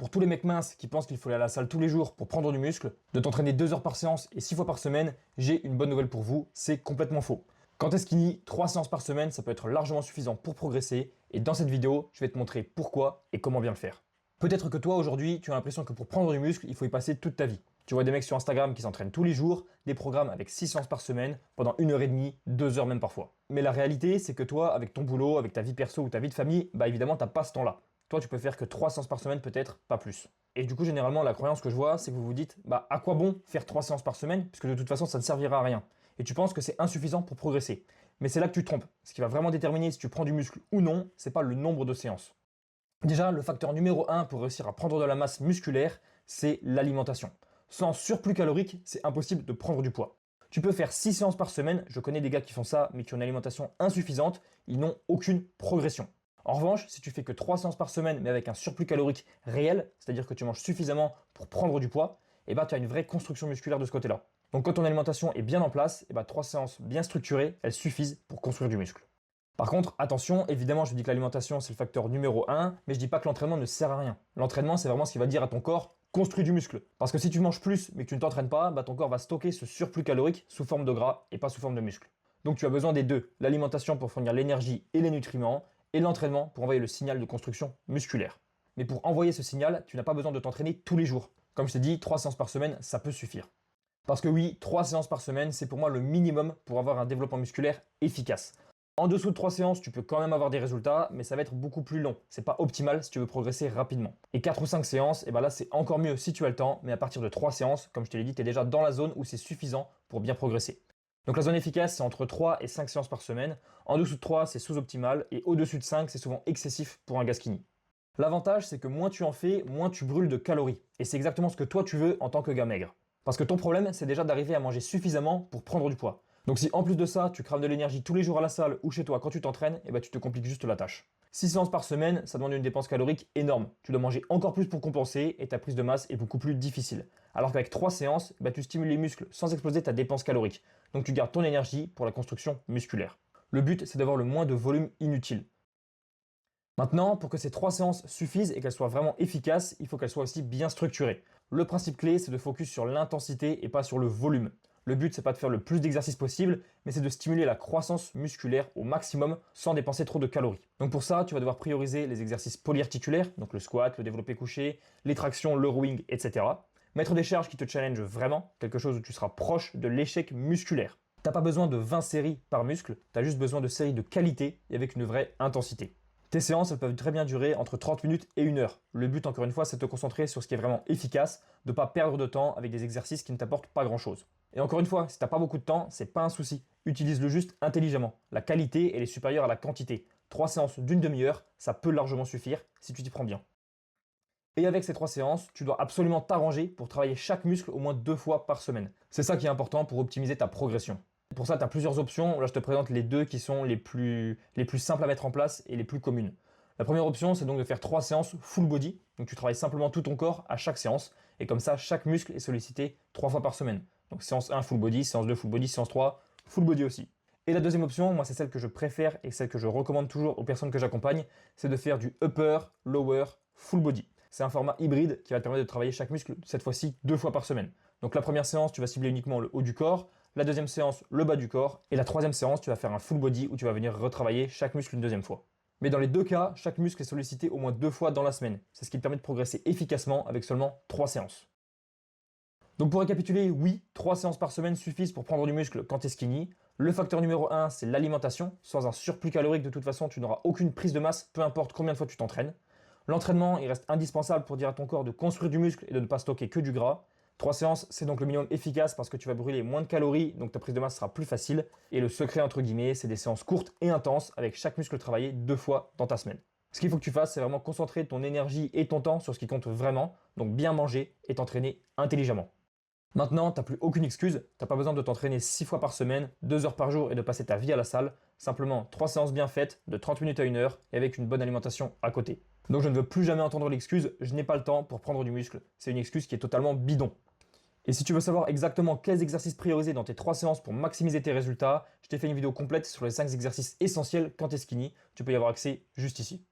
Pour tous les mecs minces qui pensent qu'il faut aller à la salle tous les jours pour prendre du muscle, de t'entraîner 2 heures par séance et 6 fois par semaine, j'ai une bonne nouvelle pour vous, c'est complètement faux. Quand t'es skinny, 3 séances par semaine, ça peut être largement suffisant pour progresser et dans cette vidéo, je vais te montrer pourquoi et comment bien le faire. Peut-être que toi aujourd'hui, tu as l'impression que pour prendre du muscle, il faut y passer toute ta vie. Tu vois des mecs sur Instagram qui s'entraînent tous les jours, des programmes avec 6 séances par semaine, pendant 1h30, 2 heures même parfois. Mais la réalité, c'est que toi, avec ton boulot, avec ta vie perso ou ta vie de famille, évidemment, t'as pas ce temps-là. Toi, tu peux faire que 3 séances par semaine peut-être, pas plus. Et du coup, généralement, la croyance que je vois, c'est que vous vous dites, à quoi bon faire 3 séances par semaine, puisque de toute façon, ça ne servira à rien. Et tu penses que c'est insuffisant pour progresser. Mais c'est là que tu te trompes. Ce qui va vraiment déterminer si tu prends du muscle ou non, c'est pas le nombre de séances. Déjà, le facteur numéro 1 pour réussir à prendre de la masse musculaire, c'est l'alimentation. Sans surplus calorique, c'est impossible de prendre du poids. Tu peux faire 6 séances par semaine, je connais des gars qui font ça, mais qui ont une alimentation insuffisante, ils n'ont aucune progression. En revanche, si tu fais que 3 séances par semaine, mais avec un surplus calorique réel, c'est-à-dire que tu manges suffisamment pour prendre du poids, tu as une vraie construction musculaire de ce côté-là. Donc quand ton alimentation est bien en place, 3 séances bien structurées, elles suffisent pour construire du muscle. Par contre, attention, évidemment, je dis que l'alimentation, c'est le facteur numéro 1, mais je dis pas que l'entraînement ne sert à rien. L'entraînement, c'est vraiment ce qui va dire à ton corps, construis du muscle. Parce que si tu manges plus, mais que tu ne t'entraînes pas, ton corps va stocker ce surplus calorique sous forme de gras et pas sous forme de muscle. Donc tu as besoin des deux, l'alimentation pour fournir l'énergie et les nutriments, et l'entraînement pour envoyer le signal de construction musculaire. Mais pour envoyer ce signal, tu n'as pas besoin de t'entraîner tous les jours. Comme je t'ai dit, 3 séances par semaine, ça peut suffire. Parce que oui, 3 séances par semaine, c'est pour moi le minimum pour avoir un développement musculaire efficace. En dessous de 3 séances, tu peux quand même avoir des résultats, mais ça va être beaucoup plus long. C'est pas optimal si tu veux progresser rapidement. Et 4 ou 5 séances, là c'est encore mieux si tu as le temps, mais à partir de 3 séances, comme je te l'ai dit, tu es déjà dans la zone où c'est suffisant pour bien progresser. Donc la zone efficace, c'est entre 3 et 5 séances par semaine. En dessous de 3, c'est sous-optimal, et au-dessus de 5, c'est souvent excessif pour un gars skinny. L'avantage, c'est que moins tu en fais, moins tu brûles de calories. Et c'est exactement ce que toi tu veux en tant que gars maigre. Parce que ton problème, c'est déjà d'arriver à manger suffisamment pour prendre du poids. Donc si en plus de ça, tu crames de l'énergie tous les jours à la salle ou chez toi quand tu t'entraînes, tu te compliques juste la tâche. 6 séances par semaine, ça demande une dépense calorique énorme. Tu dois manger encore plus pour compenser et ta prise de masse est beaucoup plus difficile. Alors qu'avec 3 séances, tu stimules les muscles sans exploser ta dépense calorique. Donc tu gardes ton énergie pour la construction musculaire. Le but, c'est d'avoir le moins de volume inutile. Maintenant, pour que ces 3 séances suffisent et qu'elles soient vraiment efficaces, il faut qu'elles soient aussi bien structurées. Le principe clé, c'est de focus sur l'intensité et pas sur le volume. Le but, c'est pas de faire le plus d'exercices possible, mais c'est de stimuler la croissance musculaire au maximum sans dépenser trop de calories. Donc pour ça, tu vas devoir prioriser les exercices polyarticulaires, donc le squat, le développé couché, les tractions, le rowing, etc. Mettre des charges qui te challengent vraiment, quelque chose où tu seras proche de l'échec musculaire. T'as pas besoin de 20 séries par muscle, t'as juste besoin de séries de qualité et avec une vraie intensité. Tes séances, elles peuvent très bien durer entre 30 minutes et 1 heure. Le but, encore une fois, c'est de te concentrer sur ce qui est vraiment efficace, de ne pas perdre de temps avec des exercices qui ne t'apportent pas grand-chose. Et encore une fois, si tu n'as pas beaucoup de temps, c'est pas un souci. Utilise-le juste intelligemment. La qualité, elle est supérieure à la quantité. 3 séances d'une demi-heure, ça peut largement suffire si tu t'y prends bien. Et avec ces 3 séances, tu dois absolument t'arranger pour travailler chaque muscle au moins 2 fois par semaine. C'est ça qui est important pour optimiser ta progression. Pour ça, tu as plusieurs options. Là, je te présente les 2 qui sont les plus simples à mettre en place et les plus communes. La première option, c'est donc de faire 3 séances full body. Donc, tu travailles simplement tout ton corps à chaque séance. Et comme ça, chaque muscle est sollicité 3 fois par semaine. Donc, séance 1 full body, séance 2 full body, séance 3 full body aussi. Et la deuxième option, moi, c'est celle que je préfère et celle que je recommande toujours aux personnes que j'accompagne, c'est de faire du upper, lower, full body. C'est un format hybride qui va te permettre de travailler chaque muscle, cette fois-ci 2 fois par semaine. Donc la première séance, tu vas cibler uniquement le haut du corps, la deuxième séance, le bas du corps, et la troisième séance, tu vas faire un full body où tu vas venir retravailler chaque muscle une deuxième fois. Mais dans les 2 cas, chaque muscle est sollicité au moins 2 fois dans la semaine. C'est ce qui te permet de progresser efficacement avec seulement 3 séances. Donc pour récapituler, oui, 3 séances par semaine suffisent pour prendre du muscle quand tu es skinny. Le facteur numéro 1, c'est l'alimentation. Sans un surplus calorique, de toute façon, tu n'auras aucune prise de masse, peu importe combien de fois tu t'entraînes. L'entraînement, il reste indispensable pour dire à ton corps de construire du muscle et de ne pas stocker que du gras. 3 séances, c'est donc le minimum efficace parce que tu vas brûler moins de calories, donc ta prise de masse sera plus facile. Et le secret, entre guillemets, c'est des séances courtes et intenses avec chaque muscle travaillé 2 fois dans ta semaine. Ce qu'il faut que tu fasses, c'est vraiment concentrer ton énergie et ton temps sur ce qui compte vraiment, donc bien manger et t'entraîner intelligemment. Maintenant, t'as plus aucune excuse, t'as pas besoin de t'entraîner 6 fois par semaine, 2 heures par jour et de passer ta vie à la salle, simplement 3 séances bien faites, de 30 minutes à 1 heure et avec une bonne alimentation à côté. Donc je ne veux plus jamais entendre l'excuse « je n'ai pas le temps pour prendre du muscle ». C'est une excuse qui est totalement bidon. Et si tu veux savoir exactement quels exercices prioriser dans tes 3 séances pour maximiser tes résultats, je t'ai fait une vidéo complète sur les 5 exercices essentiels quand t'es skinny, tu peux y avoir accès juste ici.